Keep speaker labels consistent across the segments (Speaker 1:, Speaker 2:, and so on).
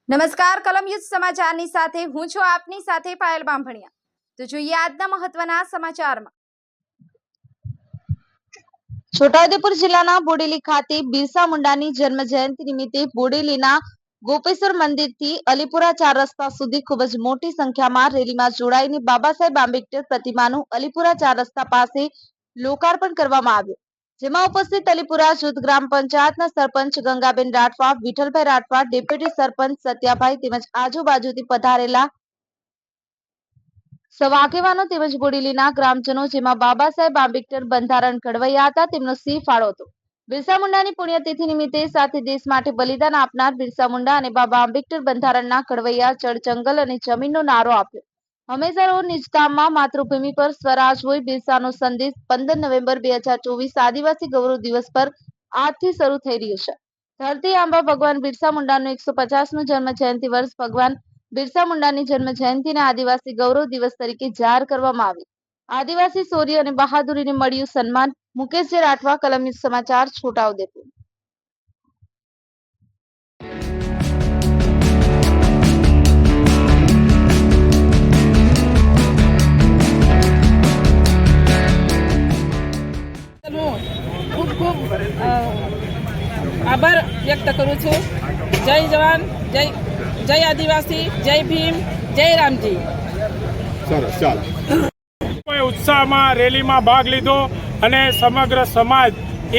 Speaker 1: નમસ્કાર, કલમ યુઝ સમાચારની સાથે હું છું આપની સાથે પાયલ બામભણિયા। તો જોઈએ આજના મહત્વના સમાચારમાં।
Speaker 2: છોટાઉદેપુર જિલ્લાના બોડેલી ખાતે બિરસા મુંડાની જન્મ જયંતિ નિમિત્તે બોડેલીના ગોપેશ્વર મંદિરથી અલીપુરા 4 રસ્તા સુધી ખૂબ જ મોટી સંખ્યામાં રેલીમાં જોડાઈને બાબા સાહેબ આંબેડકર પ્રતિમાનું અલીપુરા 4 રસ્તા પાસે લોકાર્પણ કરવામાં આવ્યું, જેમાં ઉપસ્થિત અલીપુરા જૂથ ગ્રામ પંચાયતના સરપંચ ગંગાબેન રાઠવા, વિઠ્ઠલભાઈ રાઠવા, ડેપ્યુટી સરપંચ સત્યાભાઈ તેમજ આજુબાજુથી પધારેલા સૌ આગેવાનો તેમજ બોડેલીના ગ્રામજનો, જેમાં બાબા સાહેબ આંબેડકર બંધારણ ઘડવૈયા હતા, તેમનો સિંહ ફાળો હતો। બિરસા મુંડાની પુણ્યતિથિ નિમિત્તે સાથે દેશ માટે બલિદાન આપનાર બિરસા મુંડા અને બાબા આંબેડકર બંધારણના ઘડવૈયા જળ, જંગલ અને જમીનનો નારો આપ્યો। હંમેશા રહો નિજધામમાં, માતૃભૂમિ પર સ્વરાજ હોય, બિરસાનો સંદેશ 15 નવેમ્બર 2024 આદિવાસી ગૌરવ દિવસ પર આજથી શરૂ થઈ રહ્યો છે। ધરતી આંબા ભગવાન બિરસા મુંડાનો 150મું જન્મ જયંતિ વર્ષ ભગવાન બિરસા મુંડાની જન્મ જયંતિને આદિવાસી ગૌરવ દિવસ તરીકે જાહેર કરવામાં આવી। આદિવાસી શૌર્ય અને બહાદુરીને મળ્યું સન્માન। મુકેશ જે રાઠવા, કલમ યુઝ સમાચાર, છોટાઉદેપુર।
Speaker 3: ખૂબ ખૂબ આભાર વ્યક્ત કરું છું। જય જવાન, જય આદિવાસી, જય ભીમ, જય રામજી।
Speaker 4: સરસ, ચાલો। ઉત્સાહમાં રેલીમાં ભાગ લીધો અને સમગ્ર સમાજ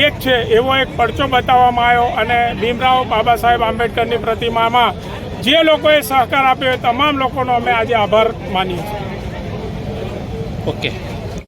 Speaker 4: એક છે એવો એક પરચો બતાવવામાં આવ્યો અને ભીમરાવ બાબા સાહેબ આંબેડકરની પ્રતિમામાં જે લોકોએ સહકાર આપ્યો એ તમામ લોકોનો અમે આજે આભાર માનીએ છીએ।
Speaker 5: ઓકે।